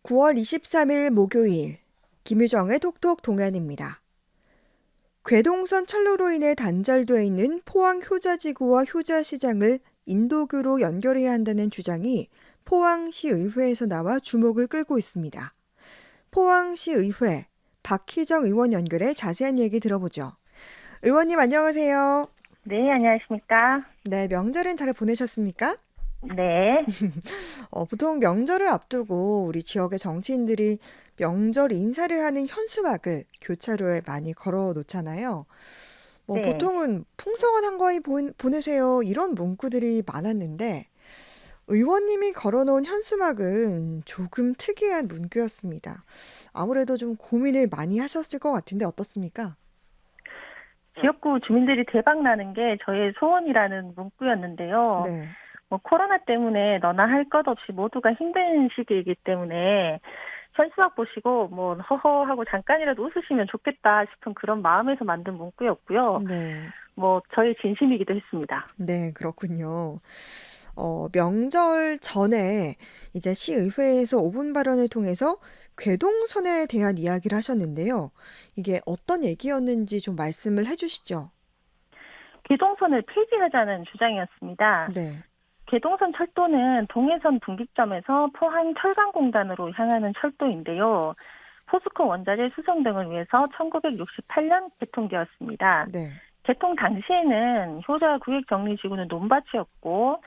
9월 23일 목요일 김유정의 톡톡 동안입니다. 괴동선 철로로 인해 단절돼 있는 포항 효자지구와 효자시장을 인도교로 연결해야 한다는 주장이 포항시 의회에서 나와 주목을 끌고 있습니다. 포항시 의회 박희정 의원 연결해 자세한 얘기 들어보죠. 의원님 안녕하세요. 네, 안녕하십니까? 네, 명절은 잘 보내셨습니까? 네, 보통 명절을 앞두고 우리 지역의 정치인들이 명절 인사를 하는 현수막을 교차로에 많이 걸어 놓잖아요. 네. 보통은 풍성한 한가위 보내세요. 이런 문구들이 많았는데 의원님이 걸어 놓은 현수막은 조금 특이한 문구였습니다. 아무래도 좀 고민을 많이 하셨을 것 같은데 어떻습니까? 지역구 주민들이 대박 나는 게 저의 소원이라는 문구였는데요. 네. 코로나 때문에 너나 할 것 없이 모두가 힘든 시기이기 때문에 현수막 보시고 허허 하고 잠깐이라도 웃으시면 좋겠다 싶은 그런 마음에서 만든 문구였고요. 네. 저의 진심이기도 했습니다. 네, 그렇군요. 명절 전에 이제 시의회에서 5분 발언을 통해서 괴동선에 대한 이야기를 하셨는데요. 이게 어떤 얘기였는지 좀 말씀을 해주시죠. 개동선을 폐지하자는 주장이었습니다. 네, 개동선 철도는 동해선 분기점에서 포항 철강공단으로 향하는 철도인데요. 포스코 원자재 수송 등을 위해서 1968년 개통되었습니다. 네, 개통 당시에는 효자 구획정리지구는 논밭이었고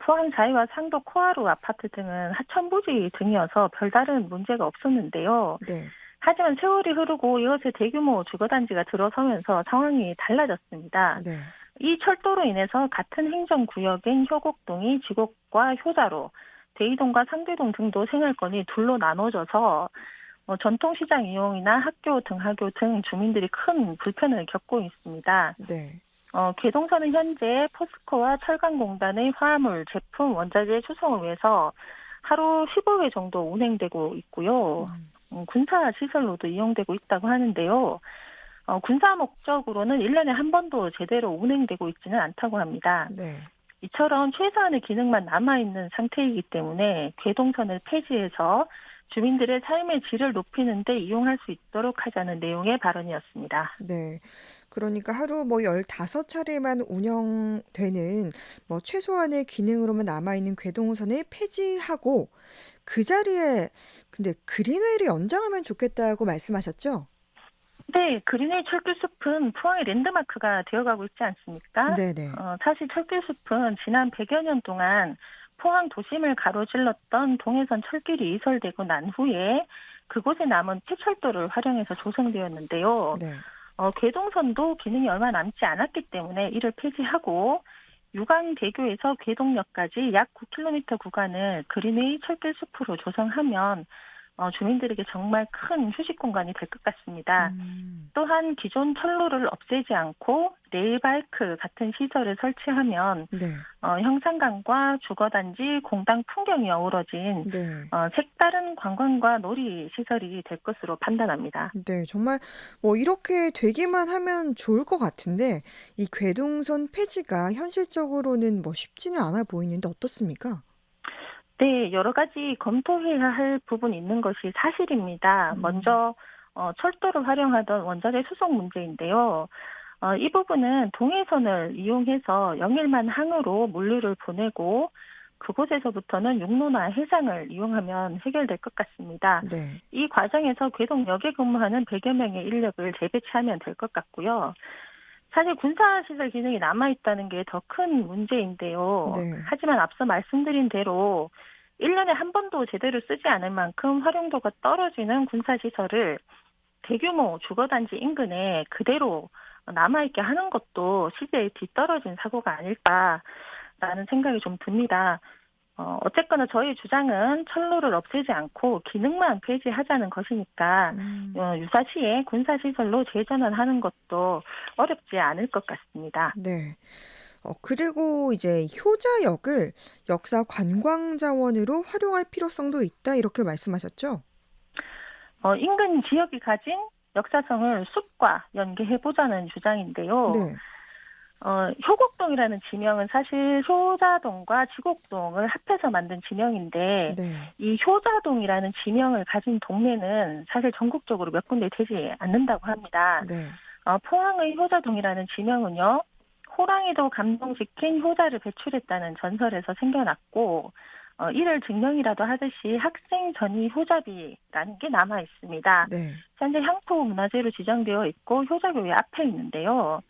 포항 자이와 상도 코하루 아파트 등은 하천부지 등이어서 별다른 문제가 없었는데요. 네, 하지만 세월이 흐르고 이것에 대규모 주거단지가 들어서면서 상황이 달라졌습니다. 네, 이 철도로 인해서 같은 행정구역인 효곡동이 지곡과 효자로, 대이동과 상대동 등도 생활권이 둘로 나눠져서 전통시장 이용이나 학교 등하교 등 주민들이 큰 불편을 겪고 있습니다. 네. 개동선은 현재 포스코와 철강공단의 화합물, 제품, 원자재 수송을 위해서 하루 15회 정도 운행되고 있고요. 음, 군사 시설로도 이용되고 있다고 하는데요. 군사 목적으로는 1년에 한 번도 제대로 운행되고 있지는 않다고 합니다. 네, 이처럼 최소한의 기능만 남아있는 상태이기 때문에 괴동선을 폐지해서 주민들의 삶의 질을 높이는 데 이용할 수 있도록 하자는 내용의 발언이었습니다. 네. 그러니까 하루 15차례만 운영되는 최소한의 기능으로만 남아있는 괴동선을 폐지하고 그 자리에 근데 그린웨이를 연장하면 좋겠다고 말씀하셨죠? 네, 그린웨이 철길숲은 포항의 랜드마크가 되어가고 있지 않습니까? 네네. 사실 철길숲은 지난 100여 년 동안 포항 도심을 가로질렀던 동해선 철길이 이설되고 난 후에 그곳에 남은 폐철도를 활용해서 조성되었는데요. 네. 괴동선도 기능이 얼마 남지 않았기 때문에 이를 폐지하고 유광대교에서 괴동역까지 약 9km 구간을 그린웨이 철길숲으로 조성하면 주민들에게 정말 큰 휴식 공간이 될 것 같습니다. 음, 또한 기존 철로를 없애지 않고 레일바이크 같은 시설을 설치하면 네. 형산강과 주거단지, 공당 풍경이 어우러진 네. 색다른 관광과 놀이 시설이 될 것으로 판단합니다. 네. 정말 이렇게 되기만 하면 좋을 것 같은데 이 괴동선 폐지가 현실적으로는 쉽지는 않아 보이는데 어떻습니까? 네, 여러 가지 검토해야 할 부분이 있는 것이 사실입니다. 음, 먼저 철도를 활용하던 원자재 수송 문제인데요. 이 부분은 동해선을 이용해서 영일만 항으로 물류를 보내고 그곳에서부터는 육로나 해상을 이용하면 해결될 것 같습니다. 네. 이 과정에서 괴동역에 근무하는 100여 명의 인력을 재배치하면 될 것 같고요. 사실 군사시설 기능이 남아있다는 게 더 큰 문제인데요. 네. 하지만 앞서 말씀드린 대로 1년에 한 번도 제대로 쓰지 않을 만큼 활용도가 떨어지는 군사시설을 대규모 주거단지 인근에 그대로 남아있게 하는 것도 시대에 뒤떨어진 사고가 아닐까라는 생각이 좀 듭니다. 어쨌거나 저희 주장은 철로를 없애지 않고 기능만 폐지하자는 것이니까 음, 유사시에 군사시설로 재전환하는 것도 어렵지 않을 것 같습니다. 네. 그리고 이제 효자역을 역사 관광 자원으로 활용할 필요성도 있다 이렇게 말씀하셨죠? 인근 지역이 가진 역사성을 숲과 연계해보자는 주장인데요. 네. 효곡동이라는 지명은 사실 효자동과 지곡동을 합해서 만든 지명인데 네. 이 효자동이라는 지명을 가진 동네는 사실 전국적으로 몇 군데 되지 않는다고 합니다. 네. 포항의 효자동이라는 지명은요, 호랑이도 감동시킨 효자를 배출했다는 전설에서 생겨났고, 이를 증명이라도 하듯이 학생 전이 효자비라는 게 남아 있습니다. 네. 현재 향토 문화재로 지정되어 있고 효자교회 앞에 있는데요.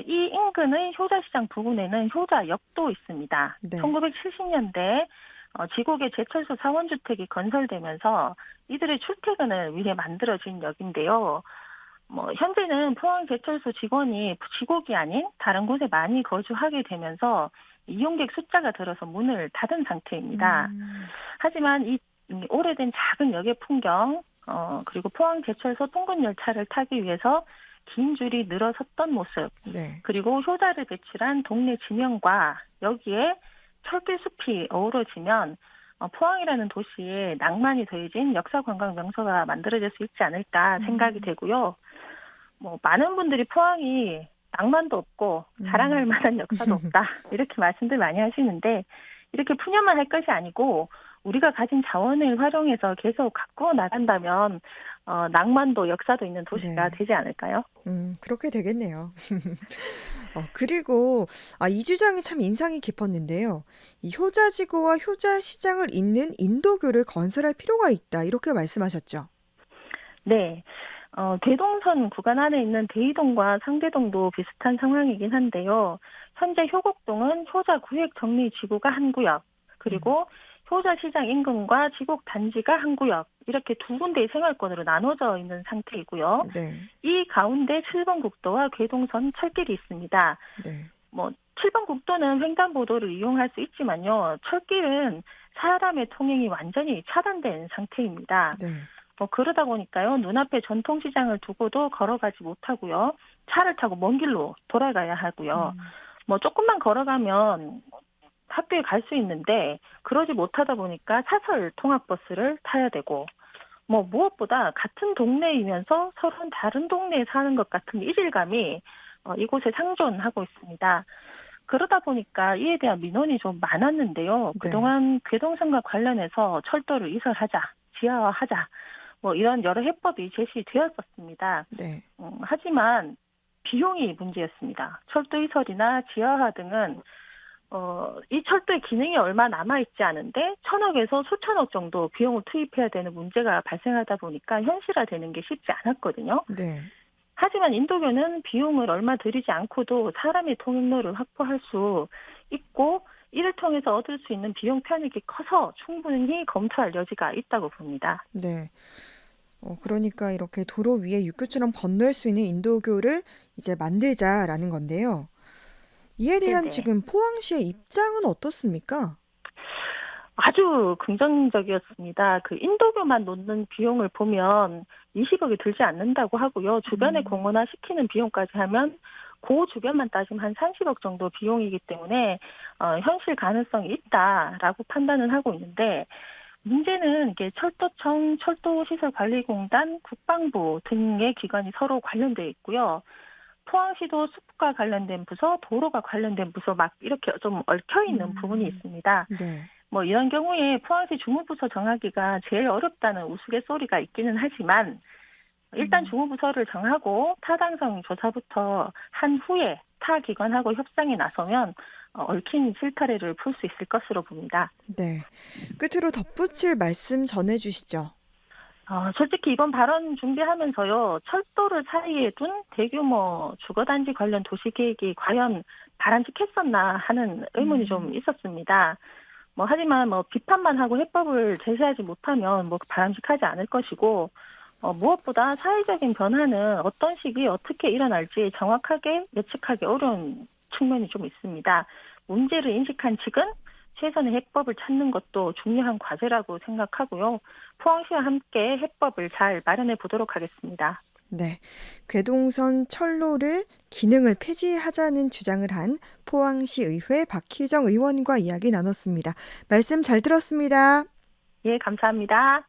이 인근의 효자시장 부근에는 효자역도 있습니다. 네. 1970년대 지곡의 제철소 사원주택이 건설되면서 이들의 출퇴근을 위해 만들어진 역인데요. 현재는 포항제철소 직원이 지곡이 아닌 다른 곳에 많이 거주하게 되면서 이용객 숫자가 들어서 문을 닫은 상태입니다. 음. 하지만 이 오래된 작은 역의 풍경, 그리고 포항제철소 통근 열차를 타기 위해서 긴 줄이 늘어섰던 모습, 네. 그리고 효자를 배출한 동네 지명과 여기에 철길숲이 어우러지면 포항이라는 도시에 낭만이 더해진 역사 관광 명소가 만들어질 수 있지 않을까 생각이 음. 되고요. 많은 분들이 포항이 낭만도 없고 자랑할 음. 만한 역사도 없다 이렇게 말씀들 많이 하시는데 이렇게 푸념만 할 것이 아니고 우리가 가진 자원을 활용해서 계속 가꾸어 나간다면 낭만도 역사도 있는 도시가 네. 되지 않을까요? 그렇게 되겠네요. 그리고 이 주장이 참 인상이 깊었는데요. 이 효자지구와 효자시장을 잇는 인도교를 건설할 필요가 있다. 이렇게 말씀하셨죠. 네. 대동선 구간 안에 있는 대이동과 상대동도 비슷한 상황이긴 한데요. 현재 효곡동은 효자 구획 정리 지구가 한 구역, 음. 그리고 효자 시장 인근과 지곡 단지가 한 구역, 이렇게 두 군데의 생활권으로 나눠져 있는 상태이고요. 네. 이 가운데 7번 국도와 괴동선 철길이 있습니다. 네. 7번 국도는 횡단보도를 이용할 수 있지만요. 철길은 사람의 통행이 완전히 차단된 상태입니다. 네. 그러다 보니까요, 눈앞에 전통시장을 두고도 걸어가지 못하고요, 차를 타고 먼 길로 돌아가야 하고요, 음. 조금만 걸어가면 학교에 갈 수 있는데, 그러지 못하다 보니까 사설 통학버스를 타야 되고, 무엇보다 같은 동네이면서 서로는 다른 동네에 사는 것 같은 이질감이 이곳에 상존하고 있습니다. 그러다 보니까 이에 대한 민원이 좀 많았는데요. 네. 그동안 괴동선과 관련해서 철도를 이설하자, 지하화하자, 이런 여러 해법이 제시되었었습니다. 네. 하지만 비용이 문제였습니다. 철도 이설이나 지하화 등은 이 철도의 기능이 얼마 남아있지 않은데 천억에서 수천억 정도 비용을 투입해야 되는 문제가 발생하다 보니까 현실화되는 게 쉽지 않았거든요. 네. 하지만 인도교는 비용을 얼마 들이지 않고도 사람의 통행로를 확보할 수 있고 이를 통해서 얻을 수 있는 비용 편익이 커서 충분히 검토할 여지가 있다고 봅니다. 네. 그러니까 이렇게 도로 위에 육교처럼 건널 수 있는 인도교를 이제 만들자라는 건데요. 이에 대한 네네. 지금 포항시의 입장은 어떻습니까? 아주 긍정적이었습니다. 그 인도교만 놓는 비용을 보면 20억이 들지 않는다고 하고요. 주변에 음. 공원화시키는 비용까지 하면 그 주변만 따지면 한 30억 정도 비용이기 때문에 현실 가능성이 있다라고 판단을 하고 있는데 문제는 이게 철도청, 철도시설관리공단, 국방부 등의 기관이 서로 관련돼 있고요. 포항시도 숲과 관련된 부서, 도로가 관련된 부서 막 이렇게 좀 얽혀 있는 부분이 음. 있습니다. 네. 이런 경우에 포항시 주무부서 정하기가 제일 어렵다는 우스갯소리가 있기는 하지만 일단 음. 주무부서를 정하고 타당성 조사부터 한 후에 타 기관하고 협상에 나서면 얽힌 실타래를 풀 수 있을 것으로 봅니다. 네. 끝으로 덧붙일 말씀 전해주시죠. 솔직히 이번 발언 준비하면서요, 철도를 사이에 둔 대규모 주거단지 관련 도시계획이 과연 바람직했었나 하는 의문이 좀 음. 있었습니다. 하지만 비판만 하고 해법을 제시하지 못하면 바람직하지 않을 것이고, 무엇보다 사회적인 변화는 어떤 시기에 어떻게 일어날지 정확하게 예측하기 어려운 측면이 좀 있습니다. 문제를 인식한 측은 최선의 해법을 찾는 것도 중요한 과제라고 생각하고요. 포항시와 함께 해법을 잘 마련해 보도록 하겠습니다. 네. 괴동선 철로를 기능을 폐지하자는 주장을 한 포항시 의회 박희정 의원과 이야기 나눴습니다. 말씀 잘 들었습니다. 예, 감사합니다.